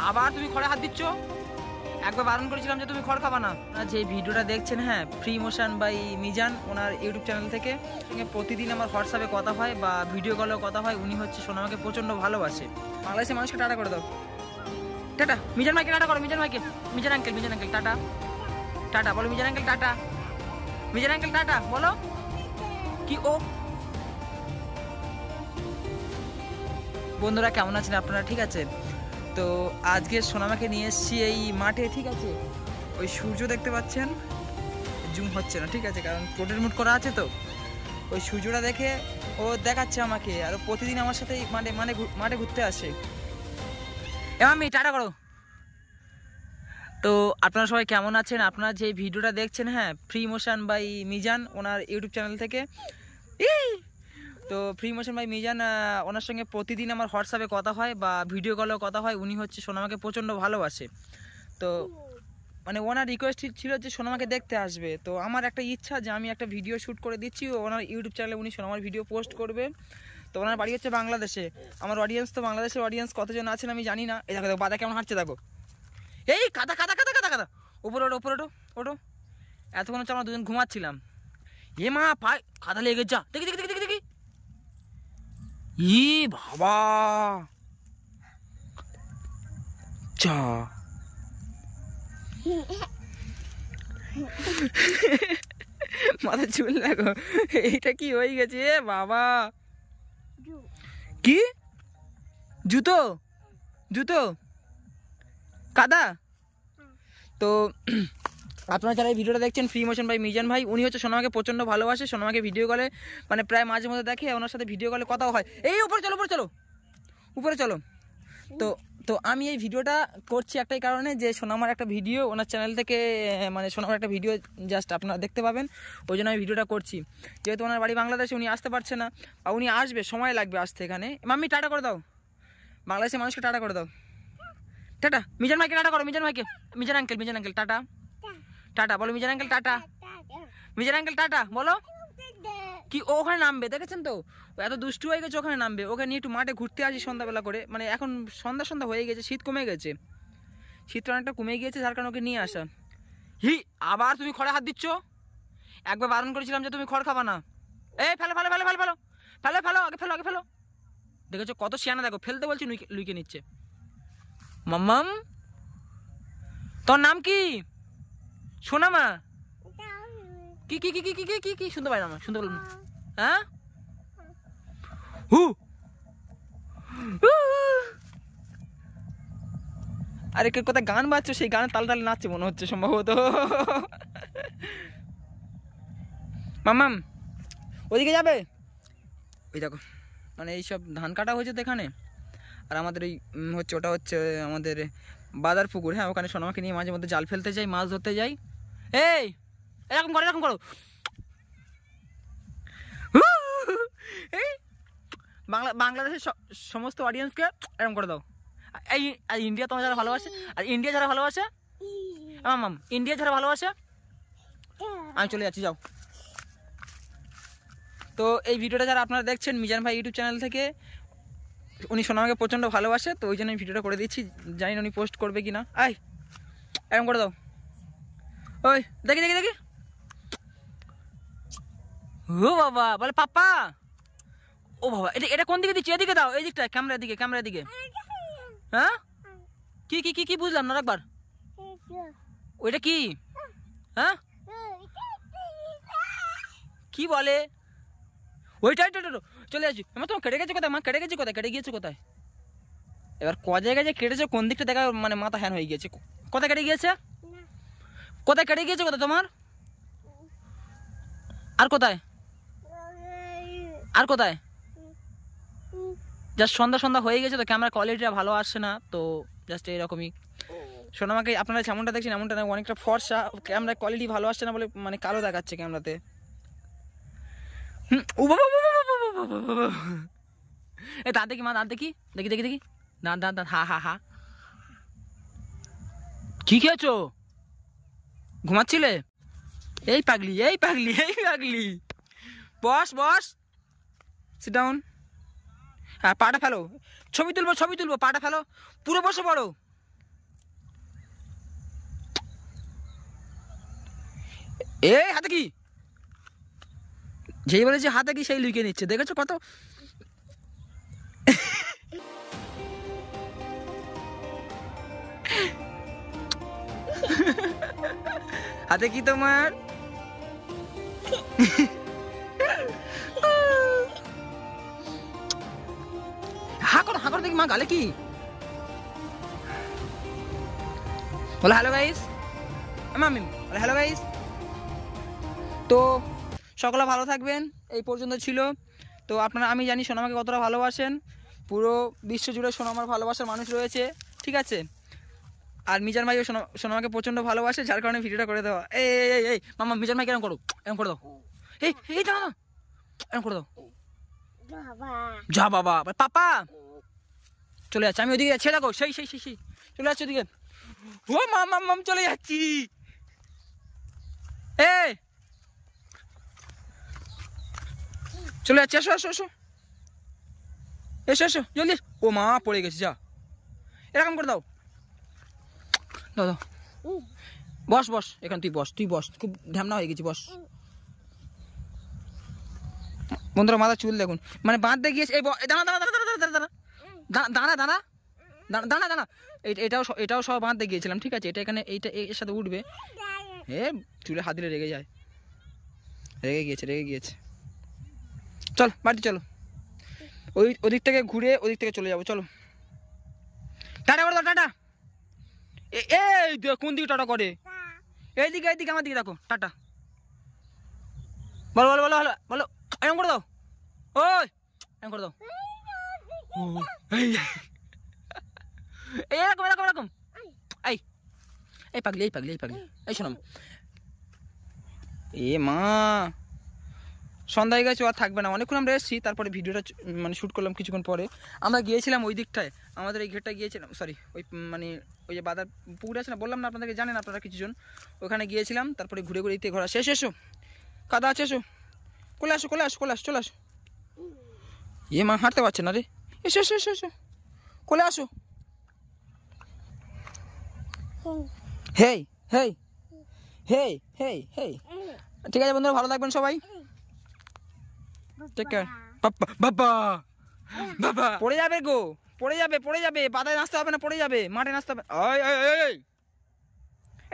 আবার তুমি খড়ে হাত দিচ্ছ। একবার বারণ করেছিলাম যে তুমি খড় খাবা না। যে ভিডিওটা দেখছেন, হ্যাঁ, ফ্রি মোশন বাই মিজান, ওনার ইউটিউব চ্যানেল থেকে প্রতিদিন আমার হোয়াটসঅ্যাপে কথা হয় বা ভিডিও কলেও কথা হয়। উনি হচ্ছে সোনামাকে প্রচণ্ড ভালোবাসে। বাংলাদেশের মানুষকে টাটা করে দাও, টাটা। মিজান ভাইকে টাটা করো, মিজান ভাইকে, Mizan uncle, Mizan uncle tata, tata বলো, Mizan uncle tata, Mizan uncle tata বলো। কি ও বন্ধুরা, কেমন আছেন আপনারা? ঠিক আছে, তো আজকে সোনামাকে নিয়ে এসেছি এই মাঠে। ঠিক আছে, ওই সূর্য দেখতে পাচ্ছেন, জুম হচ্ছে না, ঠিক আছে, কারণ পোর্ট্রেট মুড করা আছে। তো ওই সূর্যটা দেখে ও দেখাচ্ছে আমাকে, আর প্রতিদিন আমার সাথে মাঠে ঘুরতে আসে। আমি টাটা করো। তো আপনারা সবাই কেমন আছেন? আপনারা যে ভিডিওটা দেখছেন, হ্যাঁ, ফ্রি মোশন বাই মিজান, ওনার ইউটিউব চ্যানেল থেকে। তো ফ্রি মোশন বাই মিজান, ওনার সঙ্গে প্রতিদিন আমার হোয়াটসঅ্যাপে কথা হয় বা ভিডিও কলেও কথা হয়। উনি হচ্ছে সোনামাকে প্রচণ্ড ভালোবাসে। তো মানে ওনার রিকোয়েস্ট ছিল যে সোনামাকে দেখতে আসবে। তো আমার একটা ইচ্ছা যে আমি একটা ভিডিও শ্যুট করে দিচ্ছি, ওনার ইউটিউব চ্যানেলে উনি সোনামার ভিডিও পোস্ট করবে। তো ওনার বাড়ি হচ্ছে বাংলাদেশে। আমার অডিয়েন্স তো বাংলাদেশের অডিয়েন্স কতজন আছেন আমি জানি না। এই দেখো দেখো বাদা কেমন হাঁটছে দেখো। এই কাদা কাদা কাদা কাদা কাদা, ওপরে ওঠো, ওপরে ওঠো, ওঠো। এতক্ষণ হচ্ছে আমরা দুজন ঘুমাচ্ছিলাম। এ মা পায় কাদা লেগে যা, দেখি দেখি দেখি দেখি দেখি। ই বাবা, চা মাথা চুল দেখো, এইটা কি হয়ে গেছে বাবা? কি জুতো? জুতো কাদা? তো আপনারা যারা এই ভিডিওটা দেখছেন, ফ্রি মোশন বাই মিজান ভাই, উনি হচ্ছে সোনামাকে প্রচণ্ড ভালোবাসে। সোনামাকে ভিডিও কলে মানে প্রায় মাঝে মধ্যে দেখে, ওনার সাথে ভিডিও কলে কথাও হয়। এই উপরে চলো, উপরে চলো, উপরে চলো। তো তো আমি এই ভিডিওটা করছি একটাই কারণে, যে সোনামার একটা ভিডিও ওনার চ্যানেল থেকে, মানে সোনামার একটা ভিডিও জাস্ট আপনারা দেখতে পাবেন, ওই জন্য আমি ভিডিওটা করছি। যেহেতু ওনার বাড়ি বাংলাদেশে, উনি আসতে পারছে না, বা উনি আসবে, সময় লাগবে আসতে এখানে। মাম্মি টাটা করে দাও, বাংলাদেশের মানুষকে টাটা করে দাও, টাটা। মিজান ভাইকে টাটা করো, মিজান ভাইকে, Mizan uncle, Mizan uncle tata, tata বলো, Mizan uncle tata, Mizan uncle tata বলো। কি ও ওখানে নামবে, দেখেছেন তো? এত দুষ্টু হয়ে গেছে, ওখানে নামবে। ওকে নিয়ে একটু মাঠে ঘুরতে আসি সন্ধ্যাবেলা করে, মানে এখন সন্ধ্যা সন্ধ্যা হয়ে গেছে, শীত কমে গেছে, শীতটা অনেকটা কমে গিয়েছে, যার কারণে ওকে নিয়ে আসা। আবার তুমি খড়ে হাত দিচ্ছ। একবার বারণ করেছিলাম যে তুমি খড় খাবা না। এই ফেলো ফেলো ফেলো ফেলো ফেলো ফেলো ফেলো, আগে ফেলো, আগে ফেলো। দেখেছো কত শিয়ানা, দেখো ফেলতে বলছি লুইকে নিচ্ছে। মাম্মাম, তোর নাম কি? সোনামা? কি কি কি কি কি কি কি শুনতে পাই না, আমার শুনতে পারলাম না। হ্যাঁ, হু, আরে কে কোথায় গান বাজছে, সেই গানের তালে তালে নাচছে মনে হচ্ছে সম্ভবত। মাম্মাম ওদিকে যাবে? ওই দেখো, মানে এইসব ধান কাটা হয়েছে তো এখানে। আর আমাদের এই হচ্ছে, ওটা হচ্ছে আমাদের বাজার পুকুর। হ্যাঁ, ওখানে সোনামাকে নিয়ে মাঝে মধ্যে জাল ফেলতে যাই, মাছ ধরতে যাই। এই এরকম করো, এরকম করো। এই বাংলাদেশের সমস্ত অডিয়েন্সকে এরকম করে দাও। এই ইন্ডিয়া তোমার যারা ভালোবাসে, আর ইন্ডিয়া যারা ভালোবাসে, মাম ইন্ডিয়া যারা ভালোবাসে, আমি চলে যাচ্ছি, যাও। তো এই ভিডিওটা যারা আপনারা দেখছেন মিজান ভাই ইউটিউব চ্যানেল থেকে, উনি সোনামাকে প্রচণ্ড ভালোবাসে, তো ওই জন্য আমি ভিডিওটা করে দিচ্ছি। জানি না উনি পোস্ট করবে কি না। আয় এরকম করে দাও। ওই দেখি দেখি দেখি, ও বাবা বলে পাপ্পা। ও বাবা, এটা এটা কোন দিকে দিচ্ছি? এদিকে দাও, এই দিকটা, ক্যামেরার দিকে, ক্যামেরার দিকে। হ্যাঁ, কি কি কি কি বুঝলাম না একবার। ওইটা কি? হ্যাঁ, কি বলে? ওইটাই তো চলে আসছি। আমার তোমার কেটে গেছে কোথায়? মা কেটে গেছে কোথায়? কেটে গিয়েছে কোথায়? এবার ক জায়গায় যে কেটেছে, কোন দিকটা দেখা মানে মাথা হ্যান হয়ে গিয়েছে। কোথায় কেটে গিয়েছে? কোথায় কেটে গিয়েছে? কোথায় তোমার? আর কোথায়? আর কোথায়? জাস্ট সন্ধ্যা সন্ধ্যা হয়ে গেছে তো ক্যামেরা কোয়ালিটিটা ভালো আসছে না, তো জাস্ট এরকমই। সোনামাকে আপনারা যেমনটা দেখছেন এমনটা না, অনেকটা ফর্সা, ক্যামেরা কোয়ালিটি ভালো আসছে না বলে মানে কালো দেখাচ্ছে ক্যামেরাতে। এ দাঁত দেখি মা, দাঁত দেখি, দেখি দেখি দেখি, দাঁত দাঁত দাঁত, হা হা হা। কি খেয়েছো? ঘুমাচ্ছিলে? এই পাগলি, এই পাগলি, এই পাগলি, বস বস, সিট ডাউন। হ্যাঁ, পাটা ফেলো, ছবি তুলবো ছবি তুলবো, পাটা ফেলো, পুরো বসে পড়ো। এই হাতে কি, যেই বলেছে হাতে কি সেই লুকিয়ে নিচ্ছে, দেখেছো কত। হাতে কি তোমার? হা করো দেখি মা, গালে কি বলো? হ্যালো গাইস, মামি বলো হ্যালো গাইস। তো সকলে ভালো থাকবেন, এই পর্যন্ত ছিল। তো আপনারা, আমি জানি সোনামাকে কতটা ভালোবাসেন, পুরো বিশ্ব জুড়ে সোনামার ভালোবাসার মানুষ রয়েছে, ঠিক আছে। আর মিজান ভাইও সোনামাকে প্রচণ্ড ভালোবাসে, যার কারণে ভিডিওটা করে দেওয়া। এই মামা, মিজান ভাই কেরম করো, এরকম করে দাও। এই দাও, এরকম করে দাও। যা বাবা, পাপা চলে যাচ্ছে, আমি ওদিকে যাচ্ছি, দেখো সেই চলে যাচ্ছে ওদিকে। ও মাম চলে যাচ্ছি। চলে যাচ্ছে, এসো জলদি। ও মা পড়ে গেছে, যা এরকম করে দাও। দাও বস এখানে, তুই বস, খুব ঢ্যামনা হয়ে গেছি, বস। বন্ধুরা মাথা চুল দেখুন, মানে বাঁধ দিয়ে গিয়েছে। এই দাঁড়া, এটাও সব বাঁধতে গিয়েছিলাম, ঠিক আছে। এটা এখানে, এইটা এর সাথে উঠবে। চুলে হাত দিলে রেগে যায়, রেগে গিয়েছে। চল বাড়ি চলো, ওদিক থেকে ঘুরে ওদিক থেকে চলে যাবো, চলো। টাটা করে দাও, টাটা। এই কোন দিকে টাটা করে? এইদিকে আমার দিকে দেখো, টাটা বলো এরকম করে দাও, এরকম করে দাও। এরকম এই পাগলি এই শোনাম। মা সন্ধ্যা হয়ে গেছে, আর থাকবে না, অনেকক্ষণ আমরা এসেছি। তারপরে ভিডিওটা মানে শ্যুট করলাম কিছুক্ষণ পরে। আমরা গিয়েছিলাম ওই দিকটায়, আমাদের এই ঘেরটা গিয়েছিলাম, সরি মানে ওই যে বাদার পুকুর আছে না, বললাম না আপনাদেরকে, জানেন আপনারা কিছুজন, ওখানে গিয়েছিলাম। তারপরে ঘুরে দিতে ঘোরা শেষ। এসো কাদা আছে, এসো, চলে আসো। মা হাঁটতে পারছে না রে, এসো কোলে আসো। হেই ঠিক আছে বন্ধুরা, ভালো থাকবেন সবাই, টেক কেয়ার। বাবা পড়ে যাবে গো, পড়ে যাবে, বাদায় নাচতে হবে না, পড়ে যাবে, মাঠে নাচতে হবে।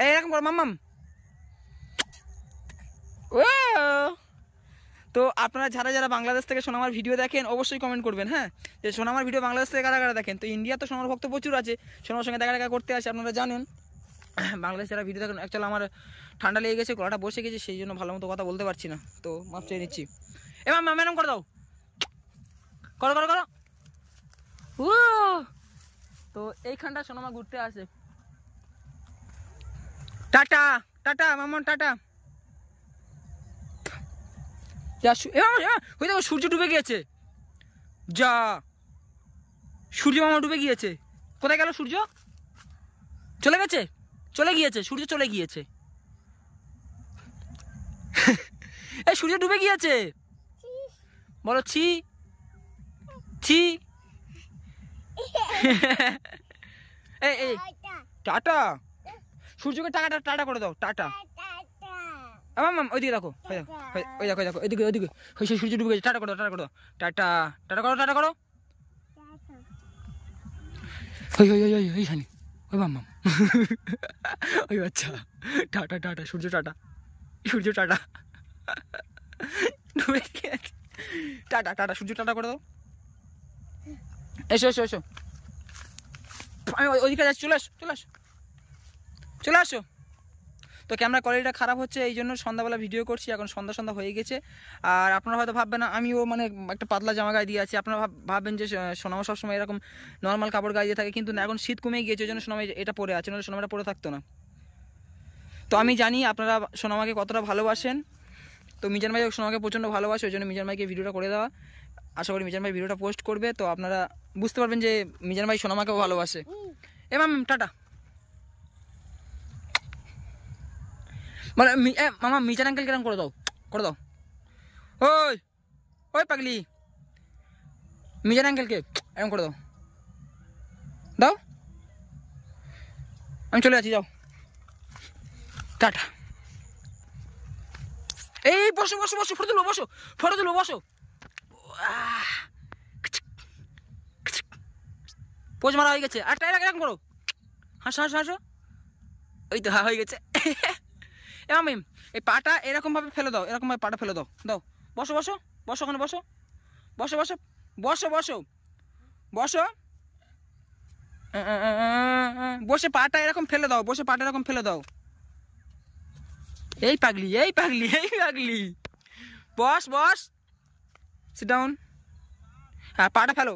এরকম কর মাম্মাম। তো আপনারা যারা বাংলাদেশ থেকে সোনামার ভিডিও দেখেন, অবশ্যই কমেন্ট করবেন, হ্যাঁ, যে সোনামার ভিডিও বাংলাদেশ থেকে কারা দেখেন। তো ইন্ডিয়া তো সোনামার ভক্ত প্রচুর আছে, সোনামার সঙ্গে দেখা করতে আসে, আপনারা জানেন। বাংলাদেশ যারা ভিডিও দেখেন, অ্যাকচুয়ালি আমার ঠান্ডা লেগে গেছে, গলাটা বসে গেছে, সেই জন্য ভালো মতো কথা বলতে পারছি না, তো মাপ চেয়ে নিচ্ছি। ম্যাডাম করে দাও, করো। তো এইখানটা সোনামা ঘুরতে আসে। Tata Mamon, tata. সূর্য ডুবে গিয়েছে, যা সূর্য মামা ডুবে গিয়েছে। কোথায় গেল সূর্য? চলে গিয়েছে সূর্য, চলে গিয়েছে। এই সূর্য ডুবে গিয়েছে, বলো ছি। এই টাটা, সূর্যকে টাটা করে দাও, টাটা। ওইদিকে দেখো, ওই দেখো ওইদিকে সূর্য ডুবে গেছে, টাটা করো, টাটা করো। ওইখানে ওই মাম্মাম, ওই বাচ্চা, টাটা সূর্য টাটা ডুবে গেছে, টাটা সূর্য টাটা করে দাও। এসো আমি ওইদিকে যাচ্ছি, চলে আসো। তো ক্যামেরা কোয়ালিটিটা খারাপ হচ্ছে, এই জন্য সন্ধ্যাবেলা ভিডিও করছি, এখন সন্ধ্যা হয়ে গেছে। আর আপনারা হয়তো ভাববেন না, আমিও মানে একটা পাতলা জামা গায়ে দিয়ে আছি, আপনারা ভাববেন যে সোনামা সবসময় এরকম নর্মাল কাপড় গায়ে দিয়ে থাকে, কিন্তু এখন শীত কমে গিয়েছে, ওই জন্য সোনামা এটা পরে আছে, নাহলে সোনামাটা পরে থাকতো না। তো আমি জানি আপনারা সোনামাকে কতটা ভালোবাসেন, তো মিজান ভাই সোনামাকে প্রচণ্ড ভালোবাসে, ওই জন্য মিজান ভাইকে ভিডিওটা করে দেওয়া। আশা করি মিজান ভাই ভিডিওটা পোস্ট করবে, তো আপনারা বুঝতে পারবেন যে মিজান ভাই সোনামাকেও ভালোবাসে। Ma'am tata. মানে মামা মিজান আঙ্কেল কেরম করে দাও, ওই পাগলি, মিজান আঙ্কেলকে এরকম করে দাও। আমি চলে যাচ্ছি, যাও, টাটা। এই বসো বসো বসো, ফটো তুলো, বসো ফটো তুলো, বসো। পোজ মারা হয়ে গেছে, আর টাইরা এরকম করো, হাসো হাসো হাসো, ওই তো হয়ে গেছে। মামি এই পাটা এরকম ভাবে ফেলে দাও, এরকম ভাবে পাটা ফেলে দাও, দাও। বসো বসো বসো, ওখানে বসো, বসো বসো বসো বসো বসো, বসে পাটা এরকম ফেলে দাও, বসে পাটা এরকম ফেলে দাও। এই পাগলি এই পাগলি এই পাগলি, বস বস, সিট ডাউন। হ্যাঁ পাটা ফেলো।